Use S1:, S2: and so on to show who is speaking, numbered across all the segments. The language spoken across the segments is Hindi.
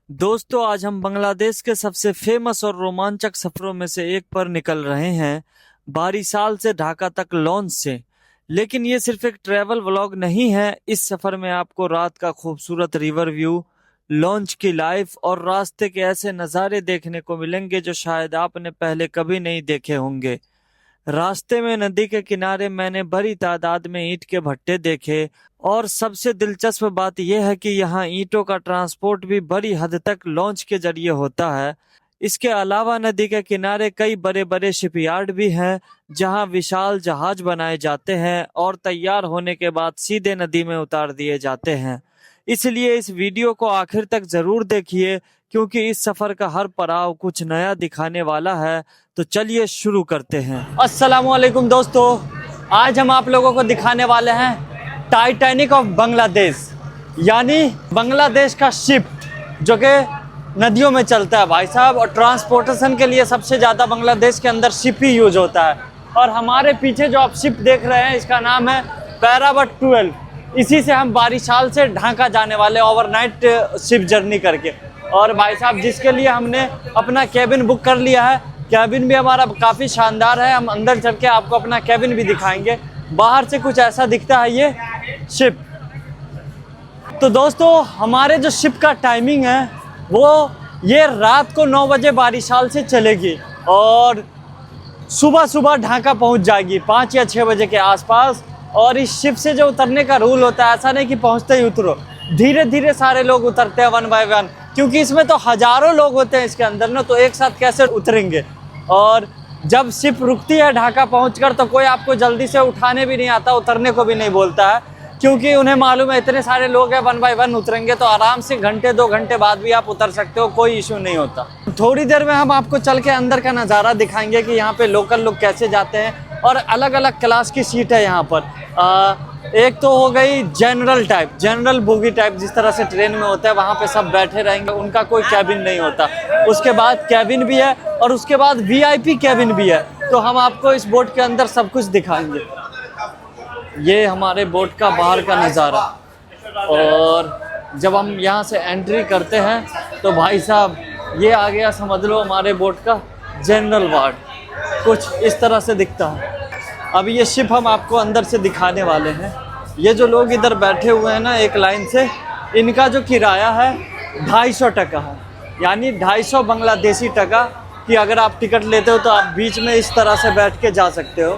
S1: दोस्तों, आज हम बांग्लादेश के सबसे फेमस और रोमांचक सफरों में से एक पर निकल रहे हैं, बारिशाल से ढाका तक लॉन्च से। लेकिन ये सिर्फ एक ट्रैवल व्लॉग नहीं है। इस सफर में आपको रात का खूबसूरत रिवर व्यू, लॉन्च की लाइफ और रास्ते के ऐसे नज़ारे देखने को मिलेंगे जो शायद आपने पहले कभी नहीं देखे होंगे। रास्ते में नदी के किनारे मैंने बड़ी तादाद में ईंट के भट्टे देखे, और सबसे दिलचस्प बात यह है कि यहाँ ईंटों का ट्रांसपोर्ट भी बड़ी हद तक लॉन्च के जरिए होता है। इसके अलावा नदी के किनारे कई बड़े बड़े शिपयार्ड भी हैं, जहाँ विशाल जहाज बनाए जाते हैं और तैयार होने के बाद सीधे नदी में उतार दिए जाते हैं। इसलिए इस वीडियो को आखिर तक जरूर देखिए, क्योंकि इस सफर का हर पड़ाव कुछ नया दिखाने वाला है। तो चलिए शुरू करते हैं। अस्सलाम वालेकुम दोस्तों, आज हम आप लोगों को दिखाने वाले हैं टाइटैनिक ऑफ बांग्लादेश, यानी बांग्लादेश का शिप जो कि नदियों में चलता है भाई साहब। और ट्रांसपोर्टेशन के लिए सबसे ज़्यादा बांग्लादेश के अंदर शिप ही यूज होता है। और हमारे पीछे जो आप शिप देख रहे हैं, इसका नाम है पैराबट 12। इसी से हम बारिशाल से ढाका जाने वाले ओवरनाइट शिप जर्नी करके। और भाई साहब, जिसके लिए हमने अपना केबिन बुक कर लिया है, केबिन भी हमारा काफ़ी शानदार है। हम अंदर चल के आपको अपना केबिन भी दिखाएंगे। बाहर से कुछ ऐसा दिखता है ये शिप। तो दोस्तों, हमारे जो शिप का टाइमिंग है वो ये रात को 9 बजे बारिशाल से चलेगी और सुबह सुबह ढाका पहुंच जाएगी 5 या 6 बजे के आसपास। और इस शिप से जो उतरने का रूल होता है, ऐसा नहीं कि पहुंचते ही उतरो, धीरे धीरे सारे लोग उतरते हैं वन बाय वन, क्योंकि इसमें तो हज़ारों लोग होते हैं इसके अंदर ना, तो एक साथ कैसे उतरेंगे। और जब शिप रुकती है ढाका पहुंचकर, तो कोई आपको जल्दी से उठाने भी नहीं आता, उतरने को भी नहीं बोलता है, क्योंकि उन्हें मालूम है इतने सारे लोग हैं, वन बाय वन उतरेंगे तो आराम से घंटे 2 घंटे बाद भी आप उतर सकते हो, कोई इशू नहीं होता। थोड़ी देर में हम आपको चल के अंदर का नज़ारा दिखाएंगे कि यहाँ पे लोकल लोग कैसे जाते हैं। और अलग अलग क्लास की सीट है यहाँ पर। एक तो हो गई general type, general bogie type, जिस तरह से ट्रेन में होता है, वहाँ पे सब बैठे रहेंगे, उनका कोई कैबिन नहीं होता। उसके बाद कैबिन भी है और उसके बाद वीआईपी कैबिन भी है। तो हम आपको इस बोट के अंदर सब कुछ दिखाएंगे। ये हमारे बोट का बाहर का नज़ारा। और जब हम यहाँ से एंट्री करते हैं तो भाई साहब, ये आ गया समझ लो हमारे बोट का जनरल वार्ड। कुछ इस तरह से दिखता है। अब ये शिप हम आपको अंदर से दिखाने वाले हैं। ये जो लोग इधर बैठे हुए हैं ना एक लाइन से, इनका जो किराया है 250 टका है, यानी 250 बांग्लादेशी टका कि अगर आप टिकट लेते हो तो आप बीच में इस तरह से बैठ के जा सकते हो,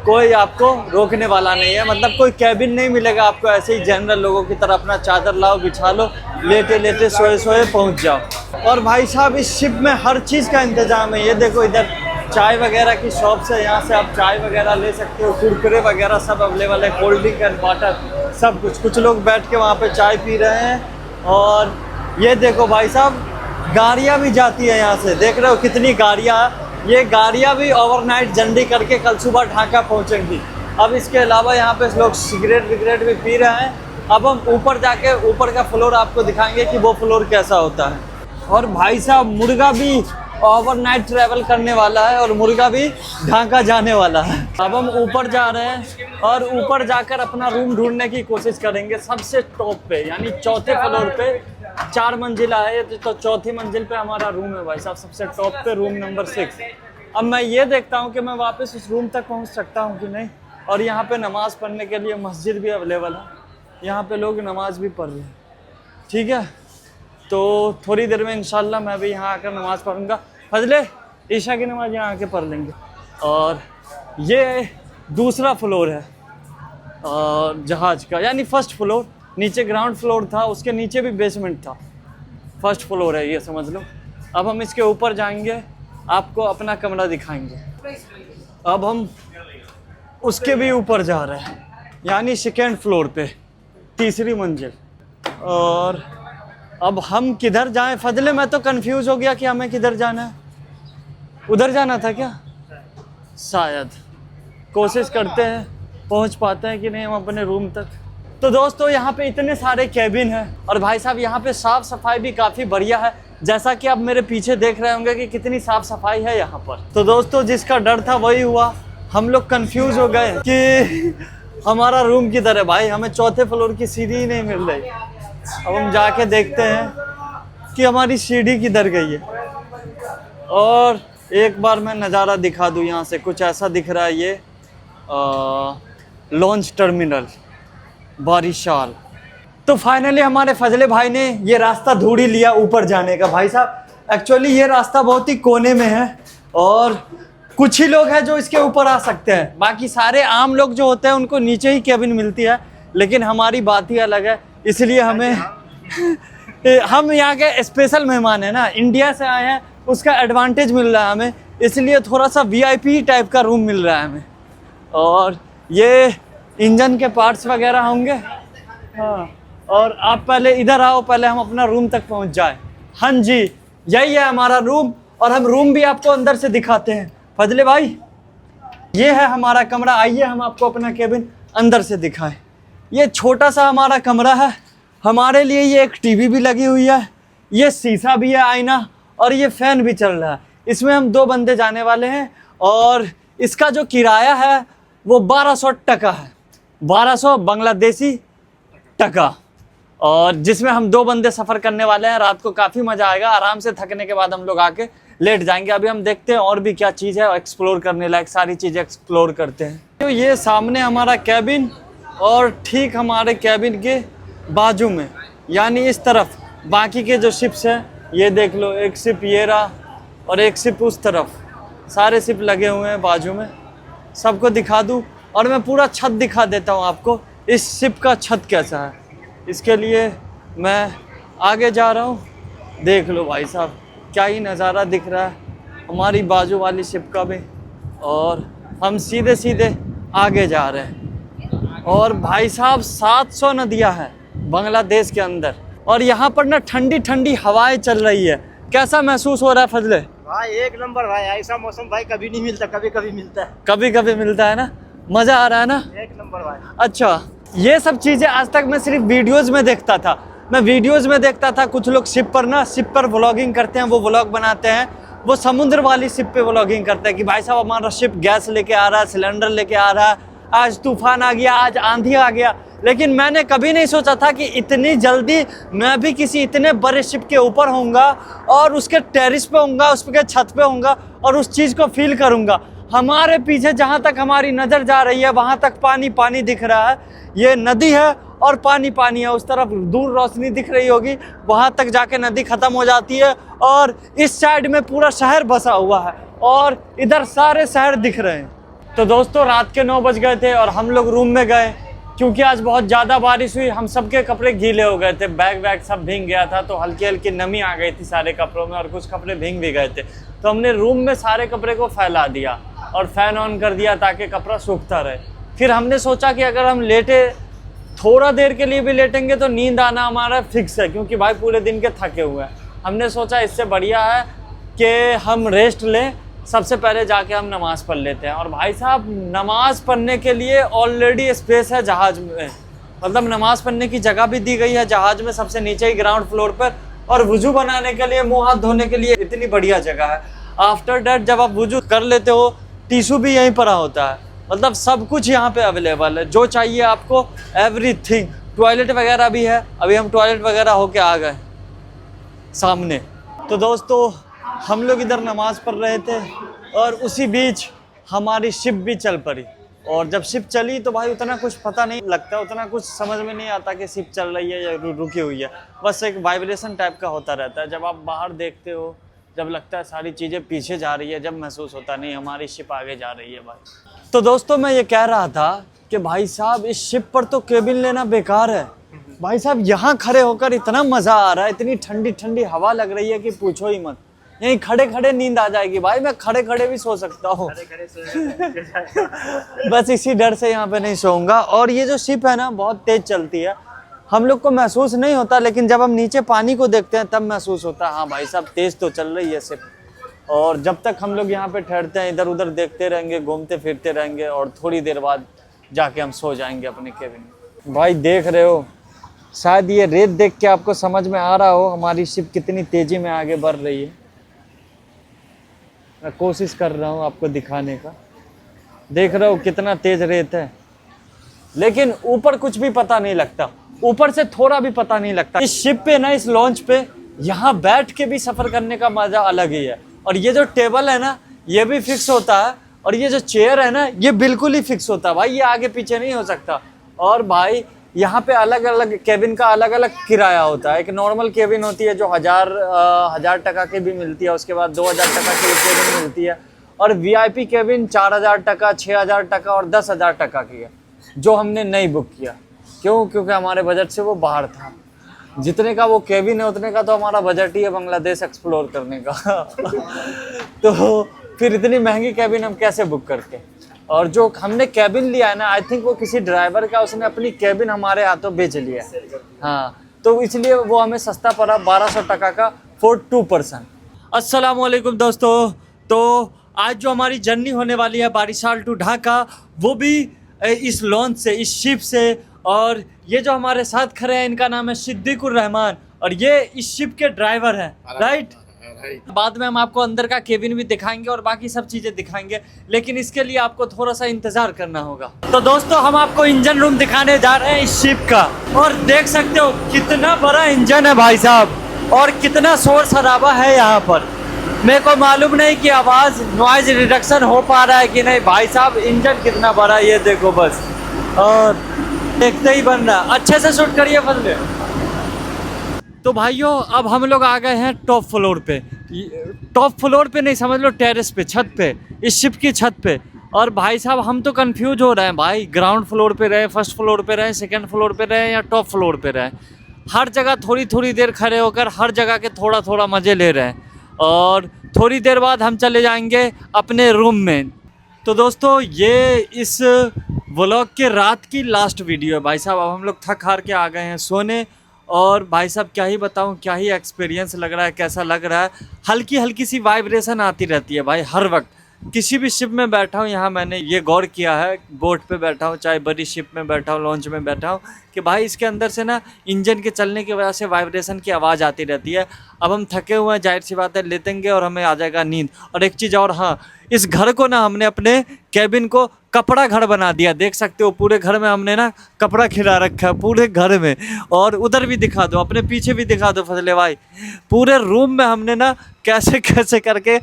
S1: कोई आपको रोकने वाला नहीं है। मतलब कोई कैबिन नहीं मिलेगा आपको, ऐसे ही जनरल लोगों की तरह अपना चादर लाओ, बिछा लो, लेटे लेटे सोए सोए पहुंच जाओ। और भाई साहब, इस शिप में हर चीज़ का इंतजाम है। ये देखो, इधर चाय वगैरह की शॉप्स है, यहाँ से आप चाय वगैरह ले सकते हो, कुरकुरे वगैरह सब अवेलेबल है, कोल्ड ड्रिंक एंड वाटर सब कुछ। कुछ लोग बैठ के वहाँ पे चाय पी रहे हैं। और ये देखो भाई साहब, गाड़ियाँ भी जाती है यहाँ से, देख रहे हो कितनी गाड़ियाँ। ये गाड़ियाँ भी ओवरनाइट जर्नी करके कल सुबह ढाका पहुँचेंगी। अब इसके अलावा यहाँ पे लोग सिगरेट विगरेट भी पी रहे हैं। अब हम ऊपर जाके ऊपर का फ्लोर आपको दिखाएंगे कि वो फ्लोर कैसा होता है। और भाई साहब, मुर्गा भी ओवरनाइट ट्रैवल करने वाला है और मुर्गा भी ढाका जाने वाला है। अब हम ऊपर जा रहे हैं और ऊपर जाकर अपना रूम ढूंढने की कोशिश करेंगे सबसे टॉप पे, यानी चौथे फ्लोर पे। 4 मंजिला है तो चौथी मंजिल पे हमारा रूम है भाई साहब, सबसे टॉप पे, रूम नंबर 6। अब मैं ये देखता हूँ कि मैं वापस उस रूम तक पहुँच सकता हूँ कि नहीं। और यहाँ पे नमाज़ पढ़ने के लिए मस्जिद भी अवेलेबल है, यहाँ पे लोग नमाज भी पढ़ रहे हैं। ठीक है, तो थोड़ी देर में इंशाल्लाह मैं भी यहाँ आकर नमाज़ पढ़ूँगा। फजले ईशा की नमाज़ यहाँ आके पढ़ लेंगे। और ये दूसरा फ्लोर है जहाज़ का, यानी फर्स्ट फ्लोर। नीचे ग्राउंड फ्लोर था, उसके नीचे भी बेसमेंट था, फर्स्ट फ्लोर है ये समझ लो। अब हम इसके ऊपर जाएंगे, आपको अपना कमरा दिखाएंगे। अब हम उसके भी ऊपर जा रहे हैं, यानी सेकेंड फ्लोर पे, तीसरी मंजिल। और अब हम किधर जाएं फजले? मैं तो कंफ्यूज हो गया कि हमें किधर जाना है। उधर जाना था क्या? शायद कोशिश करते हैं पहुंच पाते हैं कि नहीं हम अपने रूम तक। तो दोस्तों, यहाँ पे इतने सारे कैबिन हैं और भाई साहब यहाँ पे साफ़ सफाई भी काफ़ी बढ़िया है, जैसा कि आप मेरे पीछे देख रहे होंगे कि कितनी साफ़ सफाई है यहाँ पर। तो दोस्तों, जिसका डर था वही हुआ, हम लोग कंफ्यूज हो गए कि हमारा रूम किधर है। भाई, हमें चौथे फ्लोर की सीढ़ी ही नहीं मिल रही। अब हम जाके देखते हैं कि हमारी सीढ़ी किधर गई है। और एक बार मैं नज़ारा दिखा दूँ यहाँ से, कुछ ऐसा दिख रहा है ये लॉन्च टर्मिनल बारिशाल। तो फाइनली हमारे फजले भाई ने ये रास्ता ढूंढ ही लिया ऊपर जाने का। भाई साहब एक्चुअली ये रास्ता बहुत ही कोने में है और कुछ ही लोग हैं जो इसके ऊपर आ सकते हैं, बाकी सारे आम लोग जो होते हैं उनको नीचे ही केबिन मिलती है। लेकिन हमारी बात ही अलग है, इसलिए हमें हम यहाँ के स्पेशल मेहमान हैं ना, इंडिया से आए हैं, उसका एडवांटेज मिल रहा है हमें, इसलिए थोड़ा सा VIP टाइप का रूम मिल रहा है हमें। और ये इंजन के पार्ट्स वगैरह होंगे। हाँ, और आप पहले इधर आओ, पहले हम अपना रूम तक पहुँच जाए। हाँ जी, यही है हमारा रूम और हम रूम भी आपको अंदर से दिखाते हैं। फजले भाई ये है हमारा कमरा, आइए हम आपको अपना केबिन अंदर से दिखाएं। ये छोटा सा हमारा कमरा है, हमारे लिए ये एक टीवी भी लगी हुई है, ये शीशा भी है आईना, और ये फैन भी चल रहा है। इसमें हम 2 बंदे जाने वाले हैं और इसका जो किराया है वो 1200 टका है, 1200 बांग्लादेशी टका, और जिसमें हम 2 बंदे सफ़र करने वाले हैं। रात को काफ़ी मज़ा आएगा, आराम से थकने के बाद हम लोग आके लेट जाएंगे। अभी हम देखते हैं और भी क्या चीज़ है, एक्सप्लोर करने लायक सारी चीज़ें एक्सप्लोर करते हैं। तो ये सामने हमारा कैबिन और ठीक हमारे कैबिन के बाजू में यानी इस तरफ बाकी के जो शिप्स हैं, ये देख लो, एक शिप ये रहा और एक शिप उस तरफ, सारे शिप लगे हुए हैं बाजू में। सबको दिखा दूँ और मैं पूरा छत दिखा देता हूँ आपको, इस शिप का छत कैसा है। इसके लिए मैं आगे जा रहा हूँ, देख लो भाई साहब क्या ही नज़ारा दिख रहा है हमारी बाजू वाली शिप का भी, और हम सीधे सीधे आगे जा रहे हैं। और भाई साहब 700 नदियाँ हैं बांग्लादेश के अंदर, और यहाँ पर ना ठंडी ठंडी हवाएं चल रही है। कैसा महसूस हो रहा है फजले?
S2: भाई एक नंबर भाई, ऐसा मौसम भाई कभी नहीं मिलता, कभी कभी मिलता है,
S1: कभी कभी मिलता है ना, मज़ा आ रहा है ना,
S2: एक नंबर भाई।
S1: अच्छा, ये सब चीज़ें आज तक मैं सिर्फ वीडियोस में देखता था। मैं वीडियोस में देखता था कुछ लोग शिप पर व्लॉगिंग करते हैं, वो व्लॉग बनाते हैं, वो समुद्र वाली शिप पे व्लॉगिंग करते हैं कि भाई साहब हमारा शिप गैस लेके आ रहा है, सिलेंडर लेके आ रहा है, आज तूफान आ गया, आज आंधी आ गया। लेकिन मैंने कभी नहीं सोचा था कि इतनी जल्दी मैं भी किसी इतने बड़े शिप के ऊपर होऊंगा और उसके टेरिस पे होऊंगा, उसके छत पे होऊंगा और उस चीज़ को फील करूंगा। हमारे पीछे जहाँ तक हमारी नज़र जा रही है वहाँ तक पानी पानी दिख रहा है, ये नदी है और पानी पानी है। उस तरफ दूर रोशनी दिख रही होगी, वहाँ तक जाके नदी ख़त्म हो जाती है और इस साइड में पूरा शहर बसा हुआ है और इधर सारे शहर दिख रहे हैं। तो दोस्तों रात के 9 बज गए थे और हम लोग रूम में गए, क्योंकि आज बहुत ज़्यादा बारिश हुई, हम सबके कपड़े गीले हो गए थे, बैग वैग सब भीग गया था, तो हल्की हल्की नमी आ गई थी सारे कपड़ों में और कुछ कपड़े भीग भी गए थे। तो हमने रूम में सारे कपड़े को फैला दिया और फ़ैन ऑन कर दिया ताकि कपड़ा सूखता रहे। फिर हमने सोचा कि अगर हम लेटे, थोड़ा देर के लिए भी लेटेंगे तो नींद आना हमारा फिक्स है, क्योंकि भाई पूरे दिन के थके हुए हैं। हमने सोचा इससे बढ़िया है कि हम रेस्ट लें, सबसे पहले जाके हम नमाज़ पढ़ लेते हैं। और भाई साहब नमाज़ पढ़ने के लिए ऑलरेडी स्पेस है जहाज़ में, मतलब नमाज़ पढ़ने की जगह भी दी गई है जहाज़ में सबसे नीचे ही ग्राउंड फ्लोर पर, और वुज़ू बनाने के लिए, मुँह हाथ धोने के लिए इतनी बढ़िया जगह है। आफ्टर डैट जब आप वुज़ू कर लेते हो, टिशू भी यहीं पर होता है, मतलब सब कुछ यहाँ पे अवेलेबल है, जो चाहिए आपको एवरीथिंग। टॉयलेट वगैरह भी है, अभी हम टॉयलेट वगैरह होके आ गए सामने। तो दोस्तों हम लोग इधर नमाज़ पढ़ रहे थे और उसी बीच हमारी शिप भी चल पड़ी। और जब शिप चली तो भाई उतना कुछ पता नहीं लगता, उतना कुछ समझ में नहीं आता कि शिप चल रही है या रुकी हुई है, बस एक वाइब्रेशन टाइप का होता रहता है। जब आप बाहर देखते हो, जब लगता है सारी चीज़ें पीछे जा रही है, जब महसूस होता नहीं हमारी शिप आगे जा रही है भाई। तो दोस्तों मैं ये कह रहा था कि भाई साहब इस शिप पर तो केबिन लेना बेकार है। भाई साहब यहाँ खड़े होकर इतना मज़ा आ रहा है, इतनी ठंडी ठंडी हवा लग रही है कि पूछो ही मत। यहीं खड़े खड़े नींद आ जाएगी भाई, मैं खड़े खड़े भी सो सकता हूँ बस इसी डर से यहाँ पे नहीं सोऊंगा। और ये जो शिप है ना बहुत तेज़ चलती है, हम लोग को महसूस नहीं होता, लेकिन जब हम नीचे पानी को देखते हैं तब महसूस होता है हाँ भाई साहब तेज़ तो चल रही है शिप। और जब तक हम लोग यहाँ पे ठहरते हैं, इधर उधर देखते रहेंगे, घूमते फिरते रहेंगे और थोड़ी देर बाद जाके हम सो जाएंगे अपने केबिन में। भाई देख रहे हो, शायद ये रेत देख के आपको समझ में आ रहा हो हमारी शिप कितनी तेज़ी में आगे बढ़ रही है। मैं कोशिश कर रहा हूँ आपको दिखाने का, देख रहे हो कितना तेज़ रेत है, लेकिन ऊपर कुछ भी पता नहीं लगता, ऊपर से थोड़ा भी पता नहीं लगता। इस शिप पे ना, इस लॉन्च पे यहाँ बैठ के भी सफ़र करने का मज़ा अलग ही है। और ये जो टेबल है ना, ये भी फिक्स होता है, और ये जो चेयर है ना, ये बिल्कुल ही फिक्स होता है भाई, ये आगे पीछे नहीं हो सकता। और भाई यहाँ पे अलग अलग केबिन का अलग अलग किराया होता है। एक नॉर्मल केबिन होती है जो हजार टका की भी मिलती है, उसके बाद 2000 टका की केबिन मिलती है, और वीआईपी केबिन 4000 टका, 6000 टका और 10,000 टका की है, जो हमने नहीं बुक किया। क्यों? क्योंकि हमारे बजट से वो बाहर था। जितने का वो केबिन है उतने का तो हमारा बजट ही है बांग्लादेश एक्सप्लोर करने का। तो फिर इतनी महंगी केबिन हम कैसे बुक करके। और जो हमने केबिन लिया है ना, आई थिंक वो किसी ड्राइवर का, उसने अपनी केबिन हमारे हाथों बेच लिया। हाँ, तो इसलिए वो हमें सस्ता पड़ा 1200 टका का फॉर 2 पर्सन। अस्सलाम वालेकुम दोस्तों, तो आज जो हमारी जर्नी होने वाली है बारिशाल टू ढाका, वो भी इस लॉन्च से, इस शिप से। और ये जो हमारे साथ खड़े हैं, इनका नाम है सिद्दीकुर रहमान, और ये इस शिप के ड्राइवर हैं, राइट। बाद में हम आपको अंदर का केबिन भी दिखाएंगे और बाकी सब चीज़ें दिखाएंगे, लेकिन इसके लिए आपको थोड़ा सा इंतज़ार करना होगा। तो दोस्तों, हम आपको इंजन रूम दिखाने जा रहे हैं इस शिप का, और देख सकते हो कितना बड़ा इंजन है भाई साहब, और कितना शोर शराबा है यहाँ पर। मेरे को मालूम नहीं कि आवाज़ नॉइज रिडक्शन हो पा रहा है कि नहीं। भाई साहब, इंजन कितना बड़ा है ये देखो बस, और देखते ही बन रहा। अच्छे से शूट करिए फजले। तो भाइयों, अब हम लोग आ गए हैं टॉप फ्लोर पे। टॉप फ्लोर पे नहीं, समझ लो टेरेस पे, छत पे, इस शिप की छत पे। और भाई साहब, हम तो कंफ्यूज हो रहे हैं भाई, ग्राउंड फ्लोर पे रहे, फर्स्ट फ्लोर पे रहे, सेकंड फ्लोर पे रहे, या टॉप फ्लोर पे रहे। हर जगह थोड़ी थोड़ी देर खड़े होकर हर जगह के थोड़ा थोड़ा मज़े ले रहे हैं, और थोड़ी देर बाद हम चले जाएंगे अपने रूम में। तो दोस्तों, ये इस व्लॉग के रात की लास्ट वीडियो है भाई साहब। अब हम लोग थक हार के आ गए हैं सोने, और भाई साहब क्या ही बताऊं, क्या ही एक्सपीरियंस लग रहा है, कैसा लग रहा है। हल्की हल्की सी वाइब्रेशन आती रहती है भाई हर वक्त। किसी भी शिप में बैठा हूँ, यहाँ मैंने ये गौर किया है, बोट पे बैठा हूँ, चाहे बड़ी शिप में बैठा हूँ, लॉन्च में बैठा हूँ, कि भाई इसके अंदर से ना इंजन के चलने की वजह से वाइब्रेशन की आवाज़ आती रहती है। अब हम थके हुए हैं, जाहिर सी बात है, लेटेंगे और हमें आ जाएगा नींद। और एक चीज़ और, हाँ, इस घर को ना हमने अपने कैबिन को कपड़ा घर बना दिया। देख सकते हो पूरे घर में हमने ना कपड़ा खिला रखा है, पूरे घर में। और उधर भी दिखा दो, अपने पीछे भी दिखा दो फजले भाई। पूरे रूम में हमने ना कैसे कैसे करके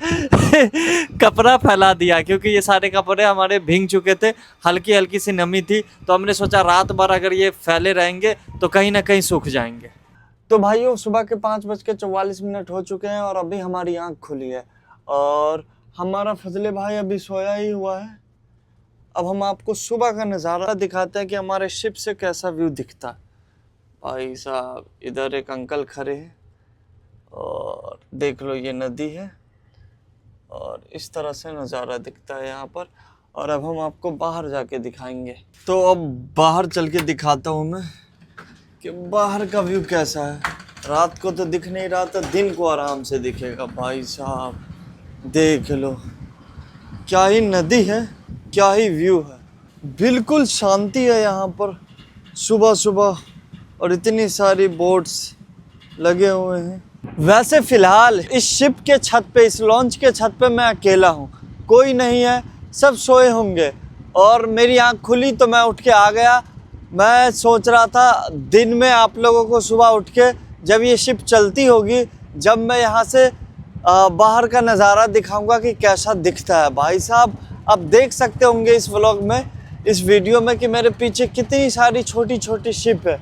S1: कपड़ा फैला दिया, क्योंकि ये सारे कपड़े हमारे भीग चुके थे, हल्की हल्की सी नमी थी। तो हमने सोचा रात भर अगर ये फैले रहेंगे तो कहीं ना कहीं सूख जाएंगे। तो भाइयों, सुबह के 5:44 हो चुके हैं, और अभी हमारी आँख खुली है, और हमारा फजले भाई अभी सोया ही हुआ है। अब हम आपको सुबह का नज़ारा दिखाते हैं कि हमारे शिप से कैसा व्यू दिखता है। भाई साहब, इधर एक अंकल खड़े हैं, और देख लो ये नदी है, और इस तरह से नज़ारा दिखता है यहाँ पर। और अब हम आपको बाहर जाके दिखाएंगे। तो अब बाहर चल के दिखाता हूँ मैं कि बाहर का व्यू कैसा है। रात को तो दिख नहीं रहा था, दिन को आराम से दिखेगा। भाई साहब देख लो, क्या ही नदी है, क्या ही व्यू है, बिल्कुल शांति है यहाँ पर सुबह सुबह, और इतनी सारी बोट्स लगे हुए हैं। वैसे फ़िलहाल इस शिप के छत पे, इस लॉन्च के छत पे मैं अकेला हूँ, कोई नहीं है, सब सोए होंगे। और मेरी आँख खुली तो मैं उठ के आ गया। मैं सोच रहा था दिन में आप लोगों को सुबह उठ के, जब ये शिप चलती होगी, जब मैं यहाँ से बाहर का नज़ारा दिखाऊंगा कि कैसा दिखता है। भाई साहब, आप देख सकते होंगे इस व्लॉग में, इस वीडियो में, कि मेरे पीछे कितनी सारी छोटी छोटी शिप है,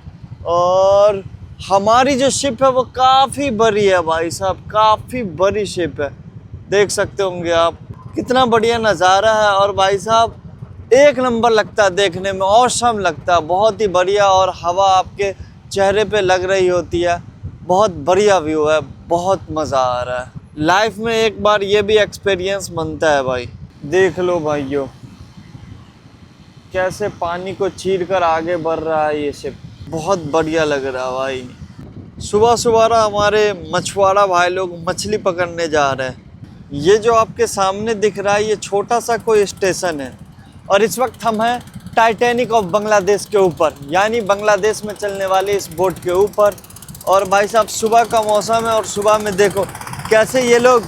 S1: और हमारी जो शिप है वो काफ़ी बड़ी है भाई साहब, काफ़ी बड़ी शिप है। देख सकते होंगे आप, कितना बढ़िया नज़ारा है। और भाई साहब एक नंबर लगता है देखने में, औसम लगता है, बहुत ही बढ़िया। और हवा आपके चेहरे पे लग रही होती है, बहुत बढ़िया व्यू है, बहुत मज़ा आ रहा है। लाइफ में एक बार ये भी एक्सपीरियंस बनता है भाई। देख लो भाइयों, कैसे पानी को चीर कर आगे बढ़ रहा है ये शिप, बहुत बढ़िया लग रहा है भाई। सुबह सुबह हमारे मछुआरा भाई लोग मछली पकड़ने जा रहे हैं। ये जो आपके सामने दिख रहा है, ये छोटा सा कोई स्टेशन है, और इस वक्त हम हैं टाइटैनिक ऑफ बांग्लादेश के ऊपर, यानी बांग्लादेश में चलने वाले इस बोट के ऊपर। और भाई साहब सुबह का मौसम है, और सुबह में देखो कैसे ये लोग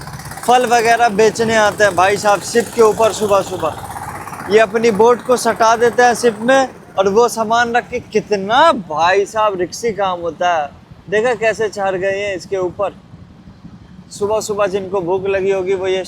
S1: फल वगैरह बेचने आते हैं भाई साहब शिप के ऊपर। सुबह सुबह ये अपनी बोट को सटा देते हैं शिप में, और वो सामान रख के, कितना भाई साहब रिक्सी काम होता है। देखा कैसे चढ़ गए हैं इसके ऊपर। सुबह सुबह जिनको भूख लगी होगी वो ये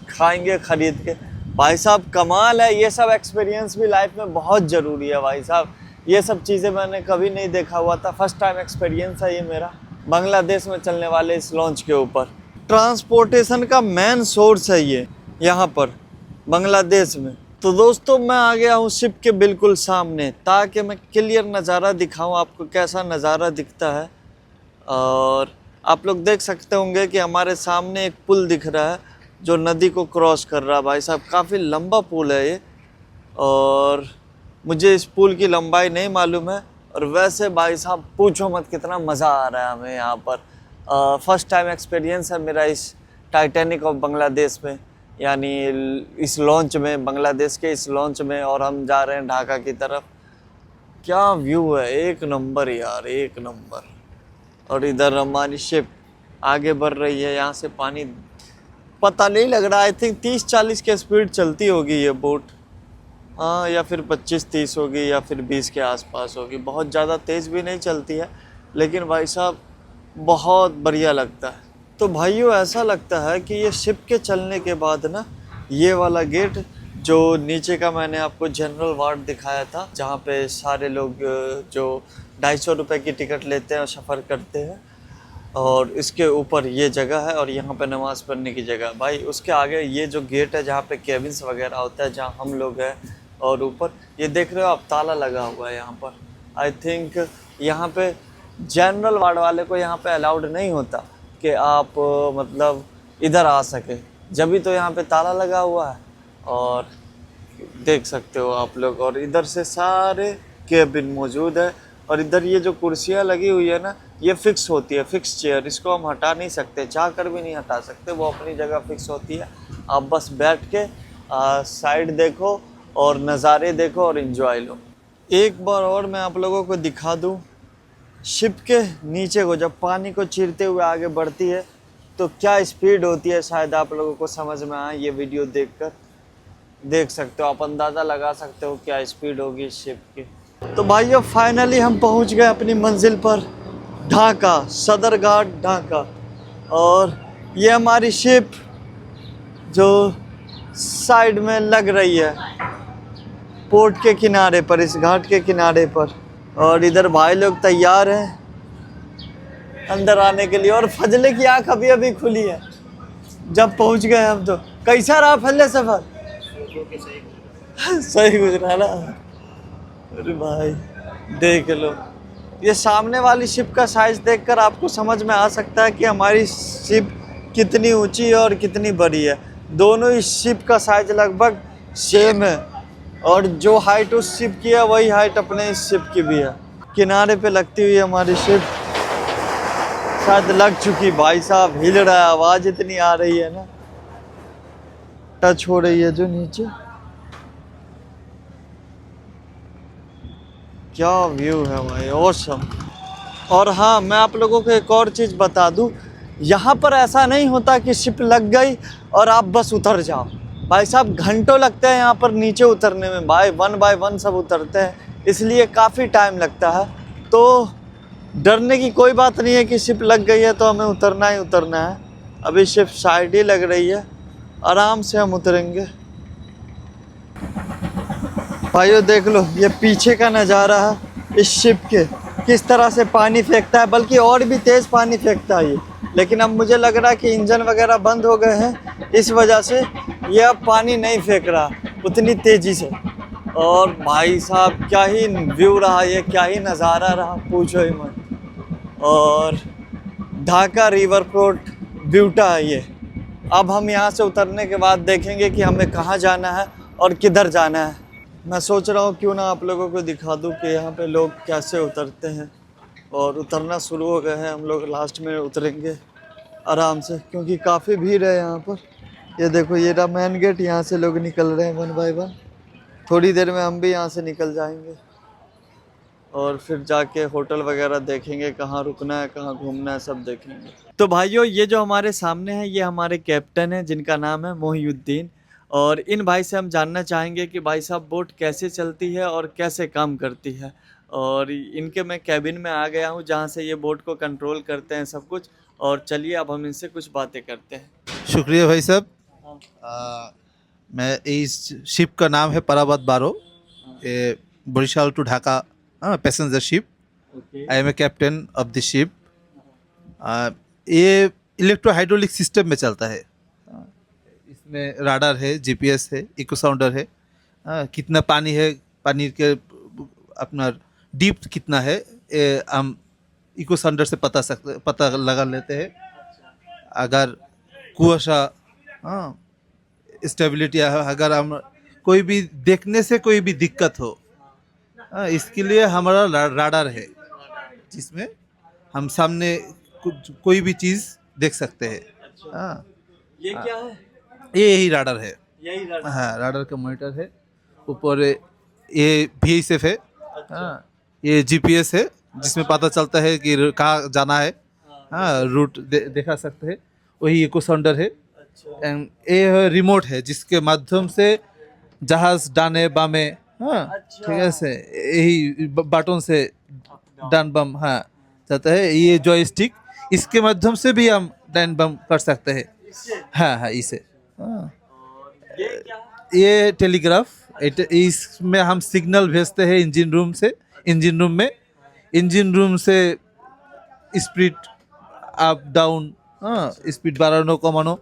S1: खाएंगे खरीद के। भाई साहब कमाल है, ये सब एक्सपीरियंस भी लाइफ में बहुत ज़रूरी है भाई साहब। ये सब चीज़ें मैंने कभी नहीं देखा हुआ था, फर्स्ट टाइम एक्सपीरियंस है ये मेरा, बांग्लादेश में चलने वाले इस लॉन्च के ऊपर। ट्रांसपोर्टेशन का मेन सोर्स है ये यहाँ पर बांग्लादेश में। तो दोस्तों मैं आ गया हूँ शिप के बिल्कुल सामने, ताकि मैं क्लियर नज़ारा दिखाऊँ आपको कैसा नज़ारा दिखता है। और आप लोग देख सकते होंगे कि हमारे सामने एक पुल दिख रहा है जो नदी को क्रॉस कर रहा है। भाई साहब काफ़ी लंबा पुल है ये, और मुझे इस पुल की लंबाई नहीं मालूम है। और वैसे भाई साहब पूछो मत कितना मज़ा आ रहा है हमें यहाँ पर। फर्स्ट टाइम एक्सपीरियंस है मेरा इस टाइटैनिक ऑफ बांग्लादेश में, यानी इस लॉन्च में, बांग्लादेश के इस लॉन्च में। और हम जा रहे हैं ढाका की तरफ। क्या व्यू है, एक नंबर यार, एक नंबर। और इधर हमारी शिप आगे बढ़ रही है, यहाँ से पानी पता नहीं लग रहा, आई थिंक 30-40 के स्पीड चलती होगी ये बोट, हाँ, या फिर 25-30 होगी, या फिर 20 के आसपास होगी। बहुत ज़्यादा तेज़ भी नहीं चलती है, लेकिन भाई साहब बहुत बढ़िया लगता है। तो भाइयों ऐसा लगता है कि ये शिप के चलने के बाद ना, ये वाला गेट जो नीचे का मैंने आपको जनरल वार्ड दिखाया था, जहाँ पे सारे लोग जो 250 रुपये की टिकट लेते हैं और सफ़र करते हैं, और इसके ऊपर ये जगह है और यहाँ पे नमाज़ पढ़ने की जगह। भाई उसके आगे ये जो गेट है जहाँ पे केबिन्स वगैरह होता है, जहाँ हम लोग हैं, और ऊपर ये देख रहे हो आप ताला लगा हुआ है यहाँ पर। आई थिंक यहाँ पे जनरल वार्ड वाले को यहाँ पे अलाउड नहीं होता कि आप मतलब इधर आ सके, जब भी तो यहाँ पे ताला लगा हुआ है। और देख सकते हो आप लोग, और इधर से सारे केबिन मौजूद है। और इधर ये जो कुर्सियाँ लगी हुई है ना, ये फिक्स होती है, फिक्स चेयर, इसको हम हटा नहीं सकते, चाह कर भी नहीं हटा सकते, वो अपनी जगह फिक्स होती है। आप बस बैठ के साइड देखो और नज़ारे देखो और इन्जॉय लो। एक बार और मैं आप लोगों को दिखा दूँ शिप के नीचे को, जब पानी को चीरते हुए आगे बढ़ती है तो क्या स्पीड होती है, शायद आप लोगों को समझ में आए ये वीडियो देखकर। देख सकते हो, आप अंदाज़ा लगा सकते हो क्या स्पीड होगी इस शिप की। तो भाइयों फाइनली हम पहुंच गए अपनी मंजिल पर, ढाका, सदर घाट ढाका। और ये हमारी शिप जो साइड में लग रही है पोर्ट के किनारे पर, इस घाट के किनारे पर। और इधर भाई लोग तैयार हैं अंदर आने के लिए। और फजले की आँख अभी अभी खुली है जब पहुंच गए हम। तो कैसा रहा फजले सफ़र? सही गुजरा ना? अरे भाई देख लो, ये सामने वाली शिप का साइज़ देखकर आपको समझ में आ सकता है कि हमारी शिप कितनी ऊंची और कितनी बड़ी है। दोनों ही शिप का साइज़ लगभग सेम है, और जो हाइट उस शिप की है वही हाइट अपने इस शिप की भी है। किनारे पे लगती हुई हमारी शिप शायद लग चुकी। भाई साहब हिल रहा है, आवाज़ इतनी आ रही है ना, टच हो रही है जो नीचे। क्या व्यू है भाई, ऑसम। और हाँ, मैं आप लोगों को एक और चीज़ बता दूँ, यहाँ पर ऐसा नहीं होता कि शिप लग गई और आप बस उतर जाओ। भाई साहब घंटों लगते हैं यहाँ पर नीचे उतरने में, भाई 1 बाय 1 सब उतरते हैं, इसलिए काफ़ी टाइम लगता है। तो डरने की कोई बात नहीं है कि शिप लग गई है तो हमें उतरना ही उतरना है। अभी शिप साइड ही लग रही है, आराम से हम उतरेंगे। भाइयों देख लो, ये पीछे का नज़ारा है इस शिप के, किस तरह से पानी फेंकता है, बल्कि और भी तेज़ पानी फेंकता है ये। लेकिन अब मुझे लग रहा है कि इंजन वगैरह बंद हो गए हैं, इस वजह से ये अब पानी नहीं फेंक रहा उतनी तेज़ी से। और भाई साहब क्या ही व्यू रहा ये, क्या ही नज़ारा रहा, पूछो ही मत। और ढाका रिवर पोर्ट ब्यूटा है ये। अब हम यहाँ से उतरने के बाद देखेंगे कि हमें कहाँ जाना है और किधर जाना है। मैं सोच रहा हूँ क्यों ना आप लोगों को दिखा दूँ कि यहाँ पे लोग कैसे उतरते हैं। और उतरना शुरू हो गए हैं, हम लोग लास्ट में उतरेंगे आराम से, क्योंकि काफ़ी भीड़ है यहाँ पर। ये देखो, ये रहा मेन गेट, यहाँ से लोग निकल रहे हैं 1 बाय 1। थोड़ी देर में हम भी यहाँ से निकल जाएंगे और फिर जाके होटल वगैरह देखेंगे, कहाँ रुकना है, कहाँ घूमना है, सब देखेंगे। तो भाइयों ये जो हमारे सामने है ये हमारे कैप्टन हैं, जिनका नाम है मोहिउद्दीन। और इन भाई से हम जानना चाहेंगे कि भाई साहब बोट कैसे चलती है और कैसे काम करती है। और इनके मैं कैबिन में आ गया हूँ जहाँ से ये बोट को कंट्रोल करते हैं सब कुछ। और चलिए अब हम इनसे कुछ बातें करते हैं।
S3: शुक्रिया भाई साहब।
S1: हाँ।
S3: मैं इस शिप का नाम है परावत बारो, ये Barishal to Dhaka passenger ship.
S1: Okay.
S3: I am a captain of the ship. ये इलेक्ट्रो हाइड्रोलिक सिस्टम में चलता है। इसमें राडार है, जीपीएस है, इको साउंडर है। कितना पानी है, पानी के अपना डीप कितना है, ये हम इको साउंडर से पता लगा लेते हैं। अगर कुआसा स्टेबिलिटी, अगर हम कोई भी देखने से कोई भी दिक्कत हो, इसके लिए हमारा राडार है जिसमें हम सामने कोई भी चीज़ देख सकते हैं। हाँ,
S1: ये क्या है?
S3: ये यही राडार है।
S1: यही रहा।
S3: हाँ, राडार का मॉनिटर है। ऊपर ये VSF है। हाँ, ये GPS है जिसमें पता चलता है कि कहाँ जाना है। हाँ, रूट देखा सकते हैं। वही इको साउंडर है।
S1: अच्छा।
S3: एंड ये रिमोट है जिसके माध्यम से जहाज डाने बामे, हाँ
S1: अच्छा।
S3: ठीक है से यही बटन से डान बम, हाँ जाता है। ये जॉयस्टिक, इसके माध्यम से भी हम डान बम कर सकते हैं।
S1: इससे?
S3: हाँ हाँ, इसे हाँ।
S1: और ये क्या है?
S3: ये टेलीग्राफ, इसमें हम सिग्नल भेजते हैं इंजन रूम से। इंजन रूम में, इंजन रूम से स्पीड अप डाउन, हाँ स्पीड बढ़ानो कमानो,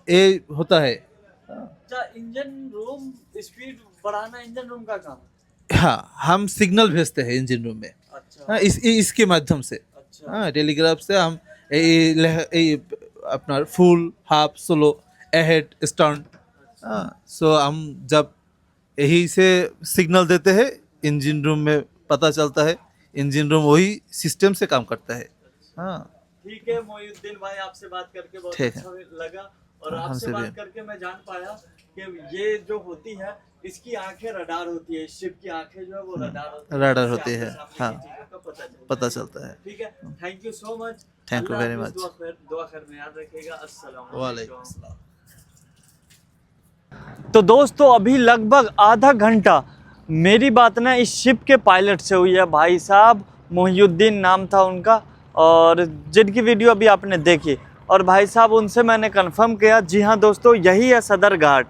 S3: ये होता है।
S1: अच्छा, इंजन रूम स्पीड बढ़ाना इंजन रूम का काम है।
S3: हाँ, हम सिग्नल भेजते हैं इंजन रूम में।
S1: अच्छा।
S3: हाँ, इसके माध्यम से।
S1: अच्छा।
S3: हाँ, टेलीग्राफ से हम अपना full, half, slow, ahead, stern, हाँ सो हम जब यही से सिग्नल देते हैं इंजन रूम में पता चलता है। इंजन रूम वही सिस्टम से काम करता है। हाँ
S1: ठीक है मोहिउद्दीन भाई, आपसे बात करके बहुत
S3: ठीक है।
S1: अच्छा लगा। और
S3: हाँ,
S1: आपसे
S3: हमसे
S1: बात
S3: भी।
S1: करके मैं जान पाया कि ये जो होती है इसकी आंखें रडार होती है। शिप की आंखें जो है वो रडार होती है।
S3: रडार
S1: इससे
S3: होती
S1: आमने
S3: है,
S1: सामने
S3: हाँ।
S1: की चीजों का
S3: पता चलता है।
S1: ठीक है, thank you so much.
S3: Thank you very
S1: अल्लाह हाफिज़,
S3: much।
S1: दुआ खैर में याद रखिएगा। अस्सलाम
S3: वालेकुम
S1: वालेकुम।
S3: अस्सलाम।
S1: तो दोस्तों अभी लगभग आधा घंटा मेरी बात ना इस शिप के पायलट से हुई है। भाई साहब मोहिउद्दीन नाम था उनका, और जिनकी वीडियो अभी आपने देखी। और भाई साहब उनसे मैंने कंफर्म किया, जी हाँ दोस्तों यही है सदर घाट।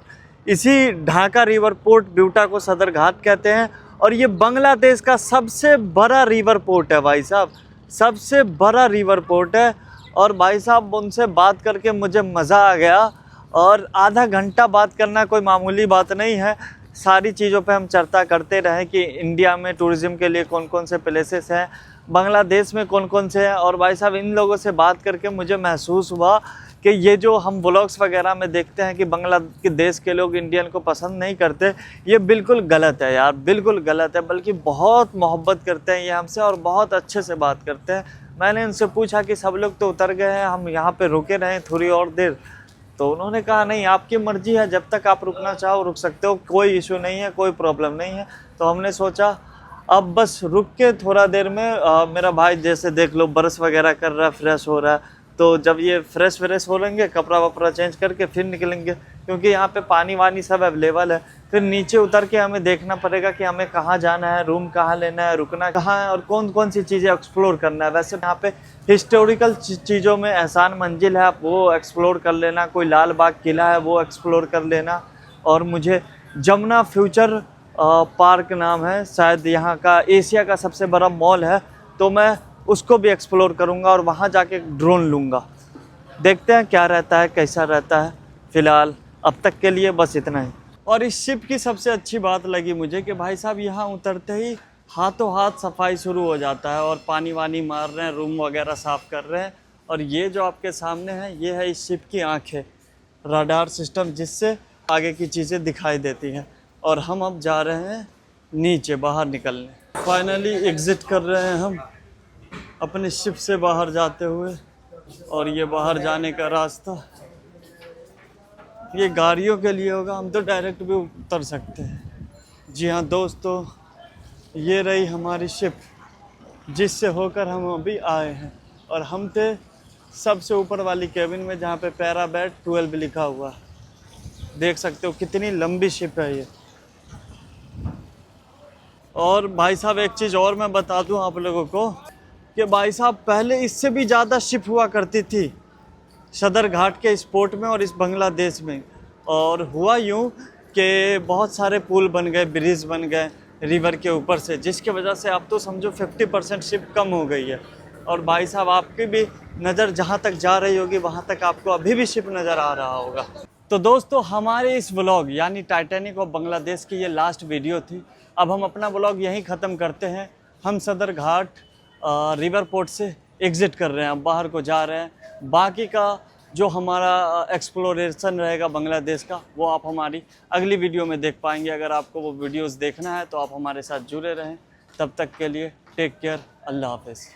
S1: इसी ढाका रिवर पोर्ट ब्यूटा को सदर घाट कहते हैं। और ये बांग्लादेश का सबसे बड़ा रिवर पोर्ट है भाई साहब, सबसे बड़ा रिवर पोर्ट है। और भाई साहब उनसे बात करके मुझे मज़ा आ गया। और आधा घंटा बात करना कोई मामूली बात नहीं है। सारी चीज़ों पे हम चर्चा करते रहें कि इंडिया में टूरिज़्म के लिए कौन कौन से प्लेसेस हैं, बांग्लादेश में कौन कौन से हैं। और भाई साहब इन लोगों से बात करके मुझे महसूस हुआ कि ये जो हम व्लॉग्स वगैरह में देखते हैं कि बांग्लादेश के लोग इंडियन को पसंद नहीं करते, ये बिल्कुल गलत है यार, बिल्कुल गलत है। बल्कि बहुत मोहब्बत करते हैं ये हमसे और बहुत अच्छे से बात करते हैं। मैंने इनसे पूछा कि सब लोग तो उतर गए हैं, हम यहाँ पे रुके रहें थोड़ी और देर, तो उन्होंने कहा नहीं आपकी मर्ज़ी है, जब तक आप रुकना चाहो रुक सकते हो, कोई इशू नहीं है, कोई प्रॉब्लम नहीं है। तो हमने सोचा अब बस रुक के थोड़ा देर में मेरा भाई जैसे देख लो ब्रश वगैरह कर रहा है, फ्रेश हो रहा है। तो जब ये फ्रेश हो लेंगे, कपड़ा वपड़ा चेंज करके फिर निकलेंगे, क्योंकि यहाँ पे पानी वानी सब अवेलेबल है। फिर नीचे उतर के हमें देखना पड़ेगा कि हमें कहाँ जाना है, रूम कहाँ लेना है, रुकना कहाँ है और कौन कौन सी चीज़ें एक्सप्लोर करना है। वैसे यहाँ पे हिस्टोरिकल चीज़ों में एहसान मंजिल है, आप वो एक्सप्लोर कर लेना, कोई लाल बाग किला है वो एक्सप्लोर कर लेना। और मुझे जमुना फ्यूचर पार्क नाम है शायद, यहाँ का एशिया का सबसे बड़ा मॉल है, तो मैं उसको भी एक्सप्लोर करूँगा और वहाँ जाके ड्रोन लूँगा। देखते हैं क्या रहता है, कैसा रहता है। फ़िलहाल अब तक के लिए बस इतना ही। और इस शिप की सबसे अच्छी बात लगी मुझे कि भाई साहब यहाँ उतरते ही हाथों हाथ सफाई शुरू हो जाता है और पानी वानी मार रहे हैं, रूम वगैरह साफ़ कर रहे हैं। और ये जो आपके सामने है ये है इस शिप की आँखें, रडार सिस्टम, जिससे आगे की चीज़ें दिखाई देती हैं। और हम अब जा रहे हैं नीचे बाहर निकलने। फाइनली एग्ज़िट कर रहे हैं हम अपने शिप से बाहर जाते हुए। और ये बाहर जाने का रास्ता ये गाड़ियों के लिए होगा, हम तो डायरेक्ट भी उतर सकते हैं। जी हाँ दोस्तों, ये रही हमारी शिप जिससे होकर हम अभी आए हैं। और हम थे सबसे ऊपर वाली केबिन में जहाँ पे पैराबैट 12 लिखा हुआ है। देख सकते हो कितनी लंबी शिप है ये। और भाई साहब एक चीज़ और मैं बता दूं आप लोगों को कि भाई साहब पहले इससे भी ज़्यादा शिप हुआ करती थी सदर घाट के इस पोर्ट में और इस बांग्लादेश में। और हुआ यूँ कि बहुत सारे पुल बन गए, ब्रिज बन गए रिवर के ऊपर से, जिसकी वजह से अब तो समझो 50% शिप कम हो गई है। और भाई साहब आपकी भी नज़र जहाँ तक जा रही होगी वहाँ तक आपको अभी भी शिप नज़र आ रहा होगा। तो दोस्तों हमारे इस व्लॉग यानी टाइटैनिक ऑफ बांग्लादेश की ये लास्ट वीडियो थी। अब हम अपना व्लॉग यहीं ख़त्म करते हैं। हम सदर घाट रिवर पोर्ट से एग्ज़िट कर रहे हैं, अब बाहर को जा रहे हैं। बाकी का जो हमारा एक्सप्लोरेशन रहेगा बांग्लादेश का वो आप हमारी अगली वीडियो में देख पाएंगे। अगर आपको वो वीडियोस देखना है तो आप हमारे साथ जुड़े रहें। तब तक के लिए टेक केयर, अल्लाह हाफ़िज़।